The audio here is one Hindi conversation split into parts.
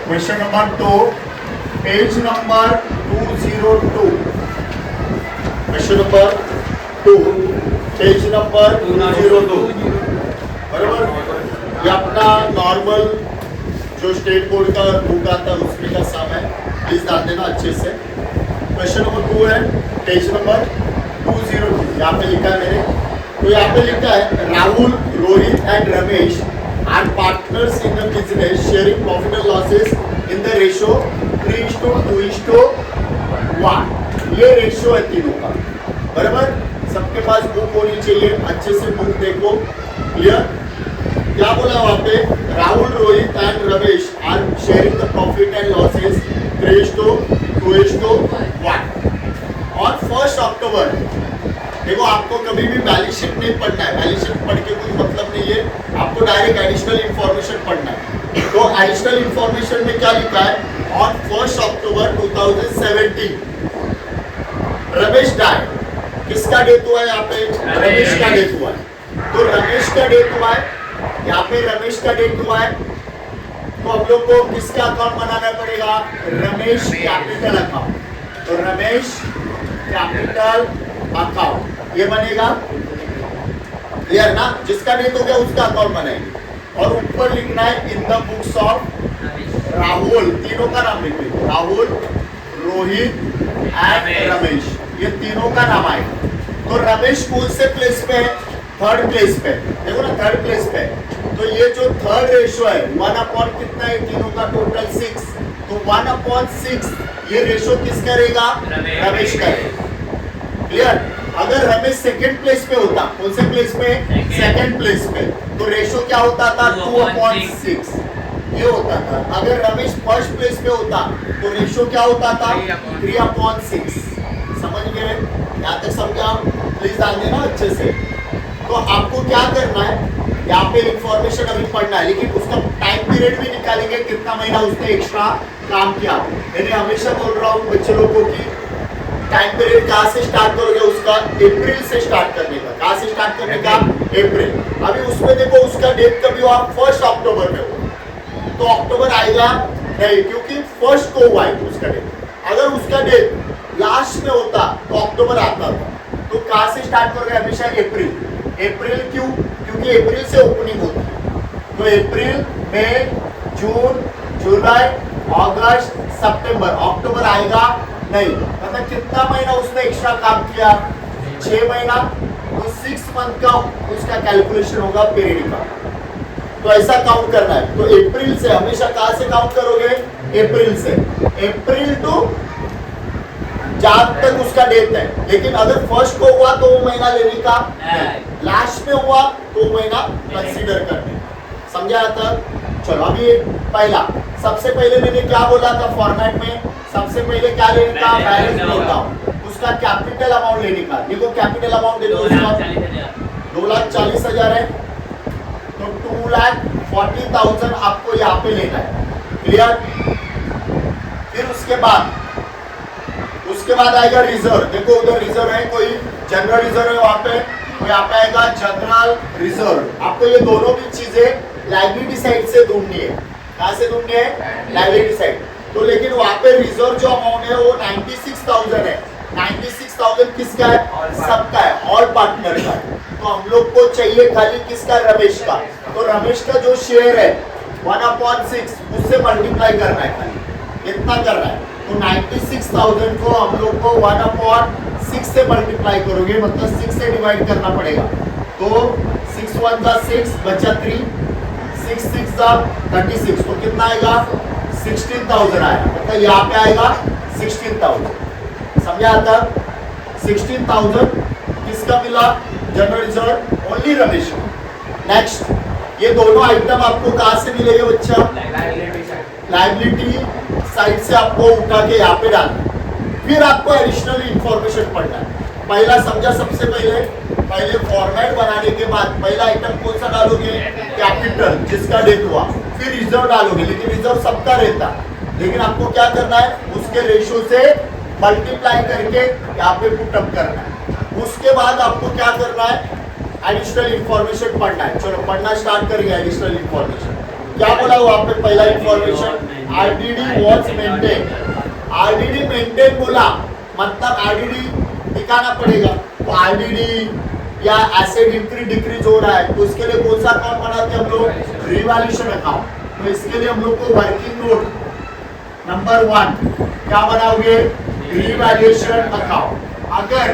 Question number 2, page number 202. Question number 2, page number 202. बराबर. ये अपना नॉर्मल जो स्टेट बोर्ड का बुक आता है उसमें का सम है, प्लीज डाल देना अच्छे से. क्वेश्चन नंबर 2 है, पेज नंबर 202. यहाँ पे लिखा है मैंने, तो यहाँ पे लिखा है Rahul, Rohit and Ramesh are partners in the business sharing profit and losses in the ratio 3:2:1. ये रेशो है तीनों का. बराबर. सबके पास बुक होनी चाहिए, अच्छे से बुक देखो. क्लियर. क्या बोला वहां पे, Rahul, Rohit and Ramesh are sharing the profit and losses 3:2:1 और 1 अक्टूबर. देखो आपको कभी भी बैलेंस शीट नहीं पढ़ना है, बैलेंस शीट पढ़ के कोई मतलब नहीं है, आपको डायरेक्ट एडिशनल इंफॉर्मेशन पढ़ना है. तो एडिशनल इंफॉर्मेशन में क्या लिखा है, ऑन 1 अक्टूबर 2017 रमेश डाइड. किसका डेथ हुआ है यहाँ पे, रमेश का डेथ हुआ है. तो रमेश का डेथ हुआ है, यहाँ पे रमेश का डेथ हुआ है. तो हम लोग को किसका अकाउंट बनाना पड़ेगा, रमेश कैपिटल अकाउंट. तो रमेश कैपिटल अकाउंट ये बनेगा. क्लियर ना. जिसका डेथ हो गया उसका अकाउंट बनाएंगे. और ऊपर लिखना है in the books of Rahul. तीनों का नाम लिखिए, राहुल, रोहित एंड रमेश. ये तीनों का नाम आएगा. तो रमेश कौन से प्लेस पे है, 3rd प्लेस पे. देखो ना 3rd प्लेस पे. तो ये जो 3rd रेशो है 1 कितना है, तीनों का टोटल 6. तो 1/6 ये रेशो किस करेगा, रमेश करेगा. क्लियर. अगर रमेश 2nd प्लेस पे होता, कौन से प्लेस पे, 2nd प्लेस पे, तो रेशो क्या होता था, 2/6 ये होता था. अगर रमेश 1st प्लेस पे होता तो रेशो क्या होता था, 3/6. समझ गए. यहाँ तक समझा, प्लीज ध्यान देना अच्छे से. तो आपको क्या करना है, यहाँ पे इंफॉर्मेशन अभी पढ़ना है, लेकिन उसका टाइम पीरियड भी निकालेंगे, कितना महीना उसने एक्स्ट्रा काम किया. मैंने हमेशा बोल रहा हूँ बच्चे लोगों की, टाइम पीरियड कहाँ से स्टार्ट करोगे, उसका अप्रैल से स्टार्ट करने का. कहाँ से स्टार्ट करने का, अप्रैल. अभी उसमें देखो उसका डेट कभी हुआ, 1 अक्टूबर में हुआ. तो अक्टूबर आएगा नहीं, क्योंकि 1 को हुआ है उसका डेट. अगर उसका डेट लास्ट में होता तो अक्टूबर आता था. तो कहाँ से स्टार्ट करोगे, हमेशा अप्रैल. अप्रैल क्यों, क्योंकि अप्रैल से ओपनिंग होती है. तो अप्रैल, मई, जून, जुलाई, अगस्त, सितंबर, अक्टूबर आएगा नहीं. मतलब कितना महीना उसने एक्स्ट्रा काम किया, 6 महीना. तो 6 मंथ का उसका कैलकुलेशन होगा पीरियड का. तो ऐसा काउंट करना है. तो अप्रैल से हमेशा कहां से काउंट करोगे, अप्रैल से. अप्रैल टू जहां तक उसका डेट है. लेकिन अगर 1st को हुआ तो वो महीना लेने का, लास्ट में हुआ तो वो महीना कंसीडर करने. समझा था. चलो अभी पहला, सबसे पहले मैंने क्या बोला था फॉर्मेट में, सबसे पहले क्या लेने का, बैलेंस ब्रेकडाउन. उसका कैपिटल अमाउंट लेने का. देखो कैपिटल अमाउंट देखो, 2,40,000 है. तो 2,40,000 आपको यहाँ पे लेना है. क्लियर. फिर उसके बाद आएगा रिजर्व. देखो उधर रिजर्व है, कोई जनरल रिजर्व है वहां पे, तो यहाँ पे आएगा जनरल रिजर्व. आपको ये दोनों भी चीजें लाइबिलिटी साइड से ढूंढनी है. कहाँ से ढूंढनी है, लाइबिलिटी साइड. तो लेकिन वहां पे रिजर्व जो अमाउंट है वो 96,000 है. 96,000 किसका है, सबका है, ऑल पार्टनर का है. तो हम लोग को चाहिए खाली किसका, रमेश का. तो रमेश का जो शेयर है 1/6 उससे मल्टीप्लाई करना है, खाली इतना करना है. तो 96,000 को हम लोग को 1/6 से मल्टीप्लाई करोगे, मतलब 6 से डिवाइड करना पड़ेगा. तो 6 1 6 बचा 3, 6 6 36. तो कितना आएगा, 16,000 आएगा. मतलब यहाँ पे आएगा 16,000. समझा आता. 16,000 किसका मिला, general reserve, only Ramesh. Next, ये दोनों आइटम आपको कहाँ से मिलेंगे बच्चा, लाइबिलिटी साइड से आपको उठा के यहाँ पे डालना. फिर आपको एडिशनल इंफॉर्मेशन पढ़ना है. पहला समझा, सबसे पहले फॉर्मेट बनाने के बाद पहला आइटम कौन सा डालोगे, कैपिटल जिसका डेट हुआ. फिर रिजर्व डालोगे, लेकिन रिजर्व सबका रहता, लेकिन आपको क्या करना है, उसके रेशो से मल्टीप्लाई करके यहाँ पे पुटअप करना है. उसके बाद आपको क्या करना है, एडिशनल इंफॉर्मेशन पढ़ना है. चलो पढ़ना स्टार्ट करिए एडिशनल इंफॉर्मेशन. क्या बोला वहां पे पहला information, RDD was maintain, RDD maintain बोला मतलब आरडीडी दिखाना पड़ेगा। तो आरडीडी या एसेट इंक्रीज डिक्रीज हो रहा है तो इसके लिए कौन सा अकाउंट बनाते हैं हम लोग, रिवैल्यूएशन अकाउंट। तो इसके लिए हम लोग को वर्किंग नोट नंबर 1 क्या बनाओगे, रिवैल्यूएशन अकाउंट। अगर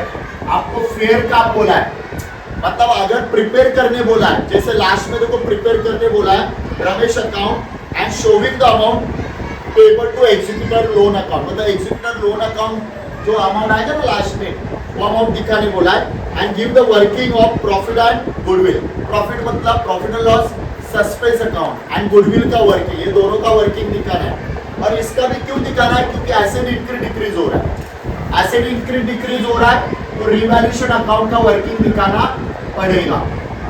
आपको फेयर का बोला है मतलब अगर प्रिपेयर करने बोला है, जैसे लास्ट में देखो प्रिपेयर करने बोला है, Ramesh account and showing the amount payable to executor loan account, मतलब एग्जीक्यूटर लोन अकाउंट जो अमाउंट आएगा ना लास्ट में वो अमाउंट दिखाने बोला है। And give the working of profit and goodwill, profit मतलब profit and loss, suspense account and goodwill का वर्किंग, ये दोनों का वर्किंग दिखाना है। और इसका भी क्यों दिखाना है, क्योंकि एसेट इंक्रीज डिक्रीज हो रहा है, एसेट इंक्रीज डिक्रीज हो रहा है तो रिवैल्यूएशन अकाउंट का वर्किंग दिखाना पड़ेगा।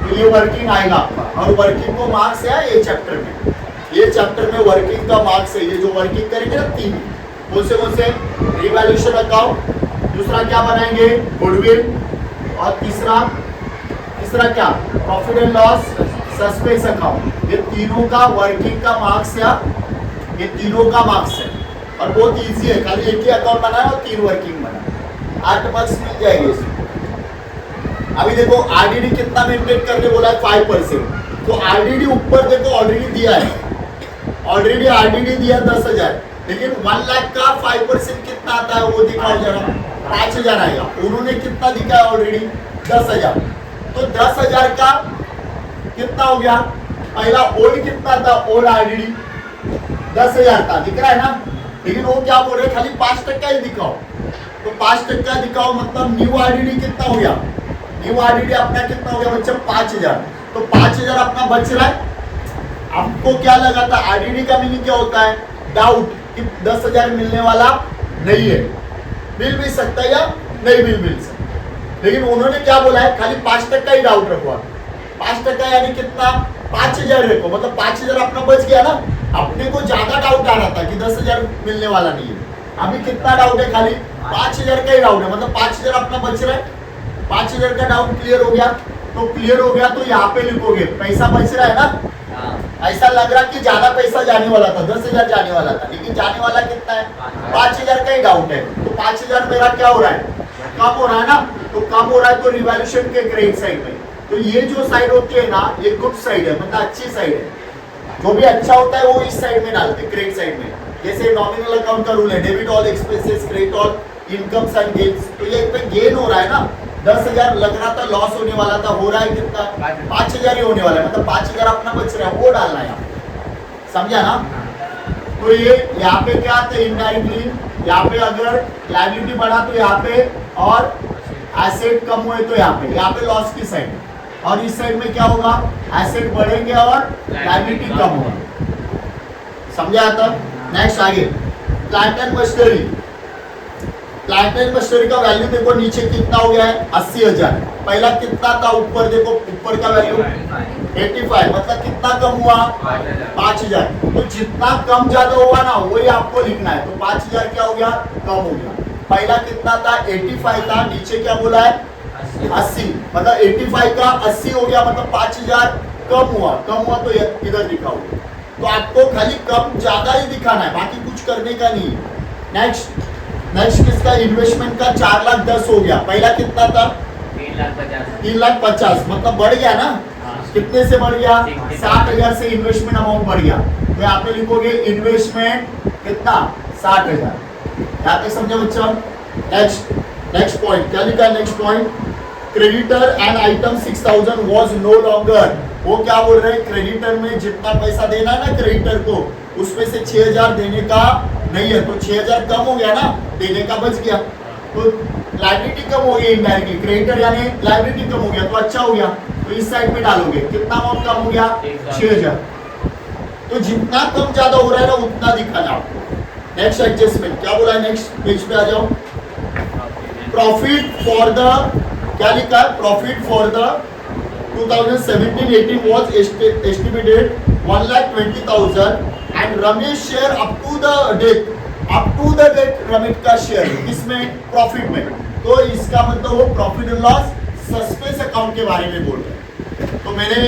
तो ये वर्किंग आएगा आपका, और वर्किंग को मार्क्स है ये चैप्टर में, ये चैप्टर में वर्किंग का मार्क्स है। ये जो वर्किंग करेंगे ना 3 कौन से रिवैल्यूएशन अकाउंट, दूसरा क्या बनाएंगे गुडविल, और तीसरा क्या profit and loss, suspense account. ये तीनों का वर्किंग का मार्क्स है, ये तीनों का मार्क्स है और बहुत इजी है, खाली एक ही अकाउंट बनाना और 3 वर्किंग बनाना, 8 मार्क्स मिल जाएंगे इसमें। अभी देखो आरडीडी कितना मेंटेन करने बोला है 5%, तो आरडीडी ऊपर देखो ऑलरेडी दिया है, ऑलरेडी आरडीडी दिया 10,000, लेकिन 1 लाख का 5% कितना आता है वो दिखाओ जरा, 5,000 आएगा। उन्होंने कितना दिखा है ऑलरेडी 10,000, तो 10,000 का कितना हो गया, पहला ओल्ड कितना था, ओल्ड आरडीडी 10,000 था, दिख रहा है ना, लेकिन वो क्या बोल रहे खाली 5% ही दिखाओ, तो 5% दिखाओ मतलब न्यू आरडीडी कितना हो गया, न्यू आरडीडी अपना कितना हो गया बच्चा 5,000, तो 5,000 अपना बच रहा है। आपको क्या लगा था आरडीडी का मीनिंग क्या होता है, डाउट कि 10,000 मिलने वाला नहीं है, मिल भी सकता है या नहीं भी मिल सकता, लेकिन उन्होंने क्या बोला है खाली 5% ही डाउट रखो, 5% यानी कितना 5,000 रखो, मतलब 5,000 अपना बच गया ना। अपने को ज्यादा डाउट आ रहा था कि 10,000 मिलने वाला नहीं है, अभी कितना डाउट है खाली 5,000 का ही डाउट है, मतलब 5,000 अपना बच रहा है, 5,000 का डाउट क्लियर हो गया। तो क्लियर हो गया तो यहाँ पे लिखोगे पैसा बच रहा है ना, ऐसा लग रहा कि ज्यादा पैसा जाने वाला था, 10,000 जाने वाला था, लेकिन जाने वाला कितना है 5,000 का ही डाउट है, तो 5,000 मेरा क्या हो रहा है, कम हो रहा है ना, तो कम हो रहा है तो रिवैल्यूएशन के क्रेडिट साइड में, तो ये जो साइड होती है ना ये गुड साइड है, मतलब अच्छी साइड है, जो भी अच्छा होता है वो इस साइड में डालते हैं क्रेडिट साइड में। जैसे नॉमिनल अकाउंट का रूल है debit all expenses credit all incomes and gains, तो ये पे गेन हो रहा है ना, 10,000 लग रहा था लॉस होने वाला था, हो रहा है कितना 5,000 ही होने वाला है, मतलब 5,000 अपना बच रहा है, वो डालना है यहाँ, समझा ना। तो ये यहाँ पे क्या आता है इनडायरेक्टली, यहाँ पे अगर लायबिलिटी बढ़ा तो यहाँ पे, और एसेट कम हुए तो यहाँ पे लॉस की साइड, और इस साइड में क्या होगा एसेट बढ़ेंगे और लायबिलिटी कम होगा, समझा आता। नेक्स्ट आगे plant and machinery, plant and machinery का वैल्यू देखो नीचे कितना हो गया है 80,000, पहला कितना था ऊपर देखो, ऊपर का वैल्यू 85, मतलब कितना कम हुआ 5,000, तो जितना कम ज्यादा हुआ ना वही आपको लिखना है, तो 5,000 क्या हो गया कम हो गया, पहला कितना था 85 था, नीचे क्या बोला है 80, मतलब 85 का 80 हो गया, मतलब 5,000 कम हुआ तो इधर दिखाओ, तो आपको खाली कम ज्यादा ही दिखाना है, बाकी कुछ करने का नहीं। नेक्स्ट किसका इन्वेस्टमेंट का 4,10,000 हो गया, पहला कितना था 3,50,000, मतलब बढ़ गया ना, कितने से बढ़ गया 60,000 से इन्वेस्टमेंट अमाउंट बढ़ गया, तो यहाँ पे लिखोगे इन्वेस्टमेंट कितना 60,000, यहाँ पे समझे बच्चा। नेक्स्ट पॉइंट क्या लिखा है, next point creditor and item 6,000 was no longer, वो क्या बोल रहे हैं क्रेडिटर में जितना पैसा देना है ना क्रेडिटर को उसमें से 6,000 देने का नहीं है, तो 6,000 कम हो गया ना, देने का बच गया, तो लायबिलिटी कम हो गई इनडायरेक्टली, क्रेडिटर यानी लायबिलिटी कम हो गया तो अच्छा हो गया, तो इस साइड में डालोगे कितना अमाउंट कम हो गया 6,000, तो जितना कम ज्यादा हो रहा है ना उतना दिखाना आपको। नेक्स्ट एडजस्टमेंट क्या बोला है, नेक्स्ट पेज पे आ जाओ। प्रॉफिट फॉर द क्या लिखा है, profit for the 2017-18 was estimated 1,20,000 and Ramesh share up to the date Ramesh का शेयर किसमें प्रॉफिट में, तो इसका मतलब वो profit and loss suspense account के बारे में बोल रहे हैं। तो मैंने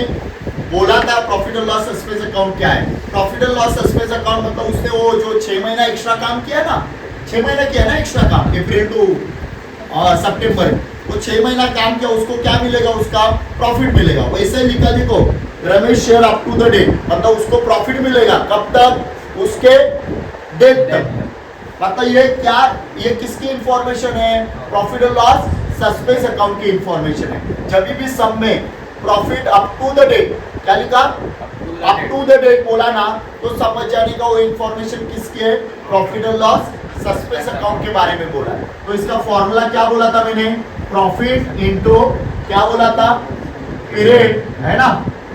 बोला था profit and loss suspense account क्या है। Profit and loss suspense account मतलब उसने वो जो 6 महीना एक्स्ट्रा काम किया ना, 6 महीना किया ना एक्स्ट्रा काम, अप्रैल टू सितंबर, वो 6 महीना काम किया, उसको क्या मिलेगा, उसका प्रॉफिट मिलेगा। वैसे ही लिखा देखो, Ramesh share up to the date, मतलब उसको प्रॉफिट मिलेगा कब तक, उसके डेट तक। मतलब ये क्या, ये किसकी इंफॉर्मेशन है, profit and loss suspense account की इंफॉर्मेशन है। जब भी सम में profit up to the date, क्या लिखा, अप टू द डेट बोला ना, तो समझ जाने का वो इंफॉर्मेशन किसकी है, profit and loss suspense account के बारे में बोला है। तो इसका फॉर्मूला क्या बोला था मैंने, प्रॉफिट इनटू क्या बोला था, पीरियड है ना,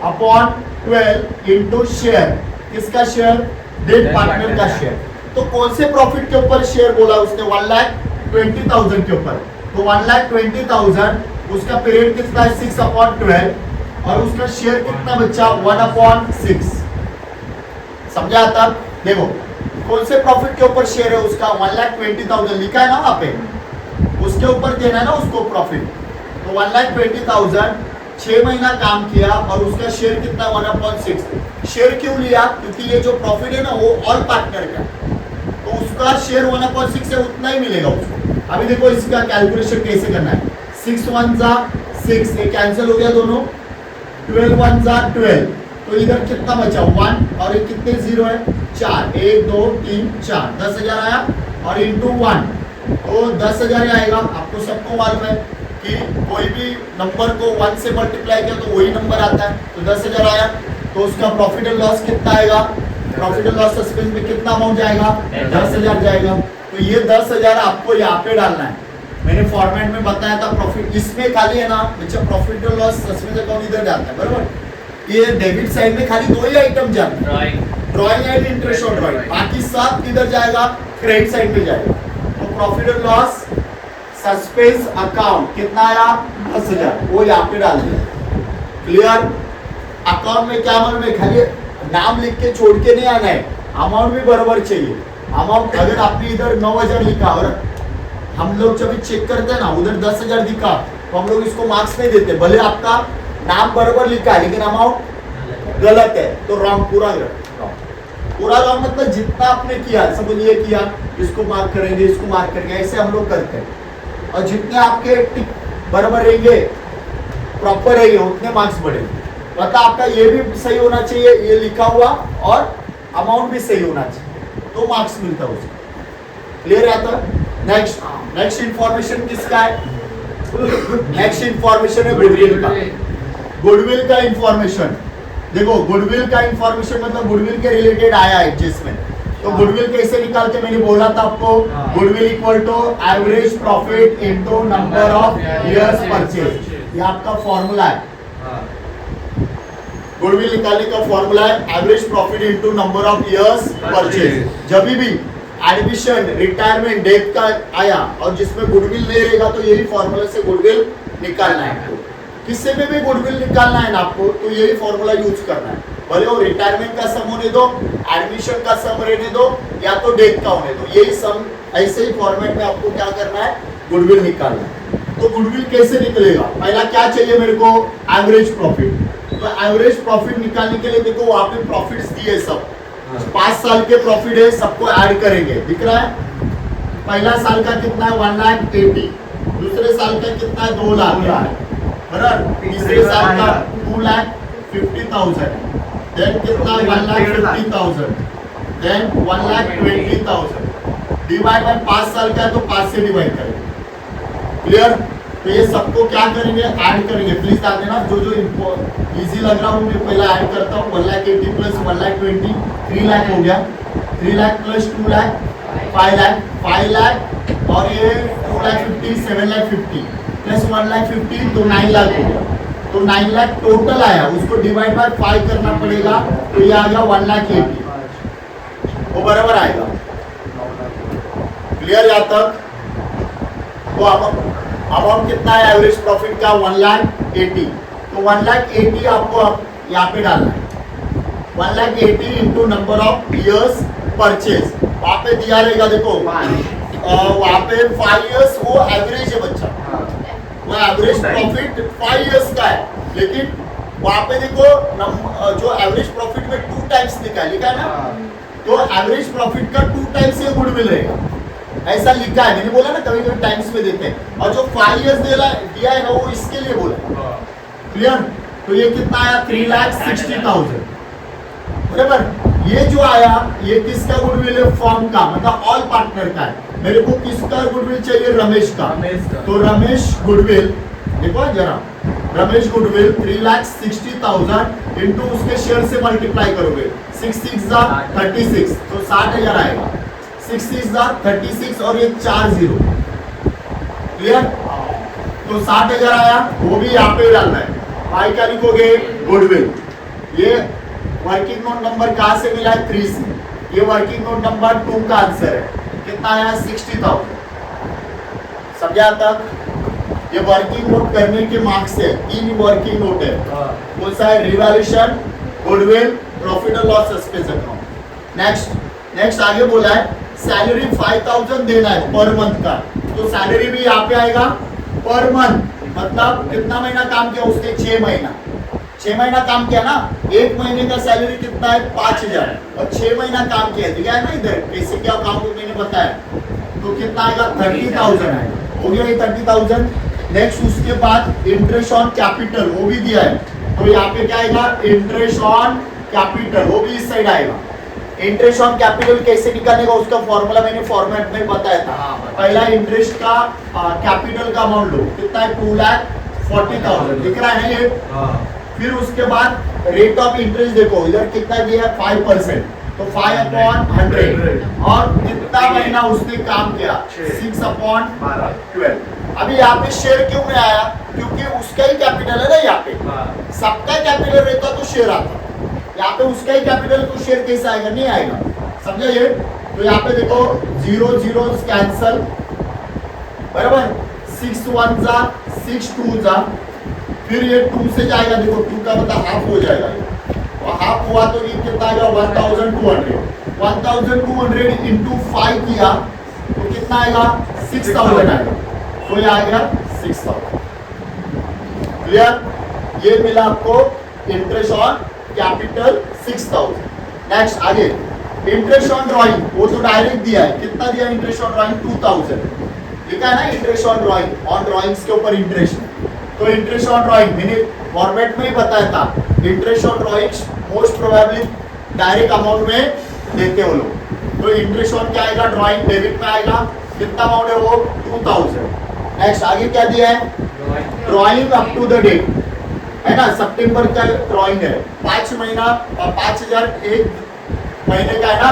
अपॉन 12 इनटू शेयर, किसका शेयर, डेट पार्टनर का शेयर। तो कौन से प्रॉफिट के ऊपर शेयर बोला उसने, 1,20,000 के ऊपर। तो 1,20,000 उसका पीरियड कितना है, 6/12, और उसका शेयर कितना बचा, 1/6। समझा तब, देखो कौन से प्रॉफिट के ऊपर शेयर है उसका, 1,20,000 लिखा है ना वहां पे, उसके ऊपर देना है ना उसको प्रॉफिट। तो 1,20,000 6 महीना काम किया और उसका शेयर कितना, 1/6। शेयर क्यों लिया, क्योंकि ये जो प्रॉफिट है ना वो ऑल पार्टनर का, तो उसका शेयर 1/6 है, उतना ही मिलेगा उसको। अभी देखो इसका कैलकुलेशन कैसे करना है, 6 1 जा 6, ये कैंसिल हो गया दोनों, 12 1 जा 12, तो इधर कितना बचा 1, और ये कितने जीरो है, 4, 1 2 3 4, 10,000 आया, और इंटू 1 तो 10,000 ही आएगा। आपको सबको मालूम है कि कोई भी नंबर को 1 से मल्टीप्लाई किया तो वही नंबर आता है, तो 10,000 आया। तो उसका प्रॉफिट एंड लॉस कितना आएगा, प्रॉफिट एंड लॉस सस्पेंस में कितना अमाउंट जाएगा, 10,000 जाएगा। तो ये 10,000 आपको यहाँ पे डालना है, मैंने फॉर्मेट में बताया था। प्रॉफिट इसमें खाली है ना बच्चा, profit and loss suspense account इधर जाता है, बराबर। ये डेबिट साइड में खाली 2 ही आइटम जाते हैं, ड्रॉइंग एंड इंटरेस्ट और ड्रॉइंग, बाकी सब किधर जाएगा, क्रेडिट साइड पे जाएगा। तो profit and loss suspense account कितना आया, 10,000, वो यहाँ पे डाल दिया। क्लियर। अकाउंट में क्या मालूम है, खाली नाम लिख के छोड़ के नहीं आना है, अमाउंट भी बराबर चाहिए। अमाउंट अगर आपने इधर 9,000 लिखा और हम लोग जब चेक करते हैं ना उधर 10,000 दिखा, तो हम लोग इसको मार्क्स नहीं देते, भले आपका नाम बराबर लिखा है लेकिन अमाउंट गलत है तो रॉन्ग, पूरा रॉन्ग मतलब जितना आपने किया, समझिए किया, इसको मार्क करेंगे, इसको मार्क करेंगे, ऐसे हम लोग करते हैं। और जितने आपके टिक बराबर रहेंगे, प्रॉपर रहेंगे, उतने मार्क्स बढ़ेंगे। मतलब आपका ये भी सही होना चाहिए, ये लिखा हुआ, और अमाउंट भी सही होना चाहिए, तो मार्क्स मिलता है उसको। क्लियर है। तो नेक्स्ट इंफॉर्मेशन किसका है, नेक्स्ट इंफॉर्मेशन है गुडविल का। गुडविल का इंफॉर्मेशन देखो, गुडविल का इंफॉर्मेशन मतलब गुडविल के रिलेटेड आया एडजस्टमेंट। तो गुडविल कैसे निकालते, मैंने बोला था आपको, goodwill equal to average profit into number of years purchase, ये आपका फॉर्मूला है। गुडविल निकालने का फॉर्मूला है average profit into number of years purchase. जब भी एडमिशन, रिटायरमेंट, डेथ का आया और जिसमें गुडविल नहीं रहेगा, तो यही फॉर्मूला से गुडविल निकालना है। किसी में भी गुडविल निकालना है ना आपको, तो यही फॉर्मूला यूज करना है। भले वो रिटायरमेंट का सम होने दो, एडमिशन का सम रहने दो, या तो डेथ का होने दो, यही सम ऐसे ही फॉर्मेट में आपको क्या करना है, गुडविल निकालना है। तो गुडविल कैसे निकलेगा, पहला क्या चाहिए मेरे को, एवरेज प्रॉफिट। तो एवरेज प्रॉफिट निकालने के लिए देखो वहां पे प्रॉफिट्स दिए सब, 5 साल के प्रॉफिट है, सबको ऐड करेंगे, दिख रहा है। पहला साल का कितना है, 1,80,000, दूसरे साल का कितना है, 2 लाख है, बराबर। तीसरे साल का 2,50,000, देन कितना, 1,50,000, देन 1,20,000, डिवाइड बाय 5 साल का है तो 5 से डिवाइड करेंगे। क्लियर। तो ये सबको क्या करेंगे, ऐड करेंगे। प्लीज आ देना, जो इजी लग रहा हूँ मैं पहला ऐड करता हूँ। 1,80,000 प्लस 1,20,000 3 लाख हो गया, 3 लाख प्लस 2 लाख 5 लाख, 5 लाख, और ये 2,50,000 7,50,000 प्लस 1,50,000 तो 9 लाख हो गया। तो 9 लाख टोटल आया, उसको डिवाइड बाय 5 करना पड़ेगा, तो ये आ गया 1,80,000, वो बराबर आएगा। क्लियर यहाँ तक। तो अमाउंट कितना है एवरेज प्रॉफिट का, 1,80,000। तो 1,80,000 आपको यहाँ पे डालना है, 1,80,000 into number of years purchase. वहां पे दिया रहेगा, देखो वहां पे 5 इयर्स वो एवरेज है बच्चा, वो एवरेज प्रॉफिट 5 इयर्स का है, लेकिन वहां पे देखो जो एवरेज प्रॉफिट में 2 टाइम्स लिखा है ना, तो एवरेज प्रॉफिट का 2 टाइम्स ये गुडविल रहेगा, ऐसा लिखा है। मैंने बोला ना कभी कभी टाइम्स में देते हैं, और जो 5 इयर्स दिया है ना वो इसके लिए बोला। क्लियर? तो ये कितना आया 3,60,000, बराबर। ये जो आया ये किसका गुडविल है? फर्म का, मतलब ऑल पार्टनर का है। मेरे को किसका गुडविल चाहिए? रमेश का। तो रमेश गुडविल देखो जरा, रमेश गुडविल 3,60,000 इंटू उसके शेयर से मल्टीप्लाई करोगे, 6 6 36, तो 60,000 आएगा। 6 6 36 और ये 4 0। क्लियर? तो 60,000 आया, वो भी यहाँ पे डालना है। भाई क्या लिखोगे? गुडविल। ये वर्किंग नोट नंबर कहाँ से मिला है? 3 से। ये वर्किंग नोट नंबर 2 का आंसर है। कितना आया? 60,000। समझा तक? ये वर्किंग नोट करने के मार्क्स है, 3 वर्किंग नोट है। कौन सा है? रिवैल्यूएशन, गुडविल, प्रॉफिट और लॉस एक्सपेंस अकाउंट। नेक्स्ट आगे बोला है सैलरी 5,000 देना है पर मंथ का, तो सैलरी भी यहाँ पे आएगा पर मंथ, मतलब कितना महीना काम किया उसने? 6 महीना। 6 महीना काम किया ना, 1 महीने का सैलरी कितना है? 5,000, और 6 महीना काम किया, दिखा है ना इधर कैसे क्या काम को मैंने बताया। तो कितना आएगा? 30,000 आएगा। हो गया ये 30,000। नेक्स्ट उसके बाद इंटरेस्ट ऑन कैपिटल वो भी दिया है, तो यहाँ पे क्या आएगा? इंटरेस्ट ऑन कैपिटल, वो भी इस साइड आएगा। इंटरेस्ट ऑन कैपिटल कैसे निकालने का उसका फॉर्मूला मैंने फॉर्मेट में बताया था। पहला इंटरेस्ट का कैपिटल का अमाउंट लो, कितना है? 2,40,000, दिख रहा है ना ये। फिर उसके बाद रेट ऑफ इंटरेस्ट देखो, इधर कितना दिया है? 5%, तो 5/100, और कितना महीना उसने काम किया? 6/12। अभी यहाँ पे शेयर क्यों नहीं आया? क्योंकि उसका ही कैपिटल है ना, यहाँ पे सबका कैपिटल रहता तो शेयर आता, यहाँ पे उसका ही कैपिटल, तो शेयर कैसे आएगा? नहीं आएगा। समझा ये? तो यहाँ पे देखो 0 0 कैंसल, बराबर। 6 1 जा 6 2 जा, फिर ये 2 से जाएगा, देखो 2 का मतलब हाफ हो जाएगा, और हाफ हुआ तो ये कितना आएगा? 1,200। 1,200 इंटू 5 किया तो कितना आएगा? 6,000 आएगा, तो ये आ गया 6,000। क्लियर? ये मिला आपको इंटरेस्ट ऑन कैपिटल 6,000। नेक्स्ट आगे इंटरेस्ट ऑन ड्राइंग, वो तो डायरेक्ट दिया है। कितना दिया इंटरेस्ट ऑन ड्राइंग? 2,000 लिखा है ना, interest on drawing, on drawings के ऊपर इंटरेस्ट। तो इंटरेस्ट ऑन ड्राइंग मैंने फॉर्मेट में ही बताया था, interest on drawings most probably direct amount में देते हो लोग। तो इंटरेस्ट ऑन क्या आएगा? ड्राइंग डेबिट में आएगा। कितना अमाउंट है वो? 2,000। नेक्स्ट आगे क्या दिया है? Drawing up to the date है ना, सितंबर का ड्राइंग है, 5 महीना और 5,000 1 महीने का है ना,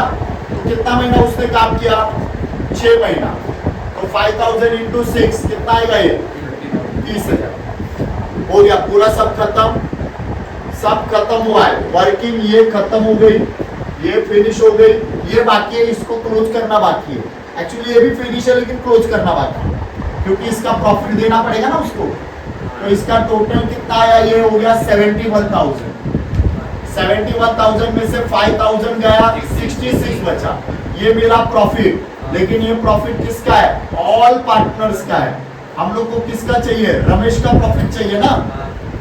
तो कितना महीना उसने काम किया? 6 महीना, तो 5,000 इंटू 6 कितना आएगा? ये 30,000। हो गया पूरा, सब खत्म हुआ है। वर्किंग ये खत्म हो गई, ये फिनिश हो गई, ये बाकी है, इसको क्लोज करना बाकी है। एक्चुअली ये भी फिनिश है लेकिन क्लोज करना बाकी है, क्योंकि इसका प्रॉफिट देना पड़ेगा ना उसको। तो इसका टोटल कितना आया? ये हो गया 71,000। 71,000 में से 5,000 गया, 66 बचा, ये मेरा प्रॉफिट। लेकिन ये प्रॉफिट किसका है? ऑल पार्टनर्स का है। हम लोग को किसका चाहिए? रमेश का प्रॉफिट चाहिए ना।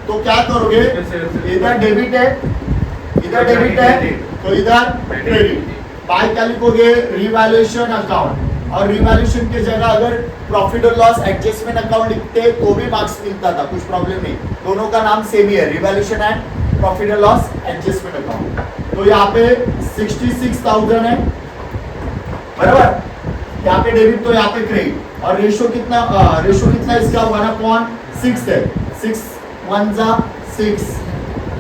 तो क्या करोगे? इधर डेबिट है, इधर डेबिट है, तो इधर क्रेडिट। बाय क्या लिखोगे? रिवैल्यूएशन अकाउंट, और रिवैल्यूएशन की जगह अगर प्रॉफिट और लॉस एडजस्टमेंट अकाउंट लिखते तो भी मार्क्स मिलता था, कुछ प्रॉब्लम नहीं। दोनों का नाम सेम ही है, रिवैल्यूएशन एंड प्रॉफिट और लॉस एडजस्टमेंट अकाउंट। तो यहाँ पे 66,000 है, बराबर। यहाँ पे डेबिट तो यहाँ पे क्रेडिट, और रेशो कितना इसका 1/6 है। 6 1 जा 6,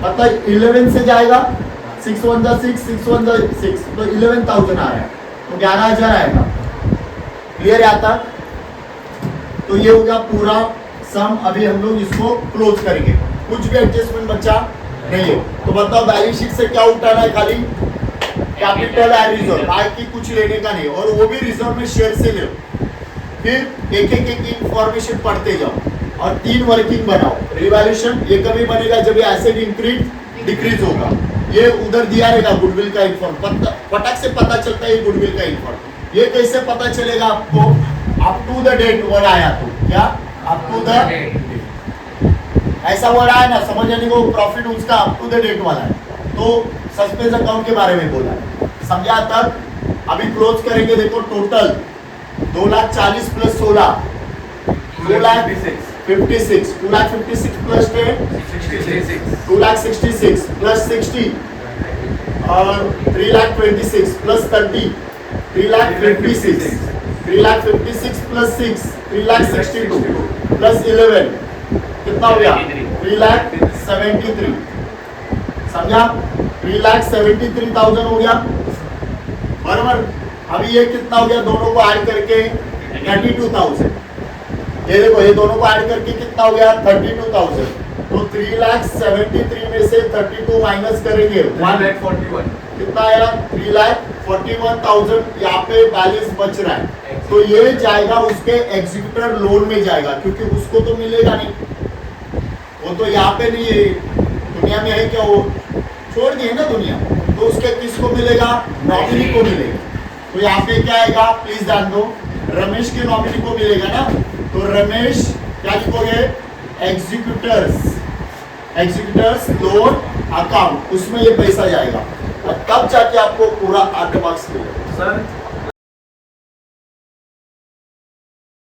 मतलब 11 से जाएगा, 6 1 जा 6, 6 1 जा 6, तो 11,000 आ रहा है, तो 11,000 आएगा। क्लियर है आता? तो ये हो गया पूरा सम। अभी हम लोग इसको क्लोज करेंगे, कुछ भी एडजस्टमेंट बचा नहीं है। तो बताओ बैलेंस शीट से क्या उठाना है? खाली कैपिटल एंड रिजर्व, बाकी कुछ लेने का नहीं, और वो भी रिजर्व में शेयर से ले। फिर एक इंफॉर्मेशन पढ़ते जाओ, और 3 वर्किंग बनाओ। रिवैल्यूएशन ये कभी बनेगा जब ये एसेट इंक्रीज डिक्रीज होगा। ये उधर दिया रहेगा गुडविल का इन्फॉर्म, फटाक से पता चलता है गुडविल का इन्फॉर्म। ये कैसे पता चलेगा आपको? Up to the date word आया तो क्या? अप टू द ऐसा वर्ड आया ना, समझ यानी वो प्रॉफिट उसका अप टू द डेट वाला है, तो सस्पेंस अकाउंट के बारे में बोला है। समझा तक? अभी क्लोज करेंगे, देखो टोटल 2,40,000 प्लस 16 2,56,000 2,56,000 प्लस 10 2,66,000 प्लस 60 और 3,26,000 प्लस 30 3,56,000 3,56,000 प्लस 6 3,62,000 प्लस 11 कितना हो गया? 3,73,000। समझा? 3,73,000 हो गया बराबर। अभी ये कितना हो गया? दोनों को ऐड करके 32,000। ये देखो, ये दोनों को ऐड करके कितना हो गया? 32,000। तो 3,73,000 में से 32 माइनस करेंगे 1,41,000 कितना आया? 3,41,000 यहाँ पे बैलेंस बच रहा है, तो ये जाएगा उसके एग्जीक्यूटर लोन में जाएगा, क्योंकि उसको तो मिलेगा नहीं, वो तो यहाँ पे नहीं है, दुनिया में है क्या, वो छोड़ दिए ना दुनिया, तो उसके किसको मिलेगा? नॉमिनी को मिलेगा। तो यहाँ पे क्या आएगा? प्लीज ध्यान दो, रमेश के नॉमिनी को मिलेगा ना, तो रमेश क्या लिखोगे? एग्जीक्यूटर्स लोन अकाउंट, उसमें ये पैसा जाएगा और तब जाके आपको पूरा 8 मार्क्स मिलेगा। सर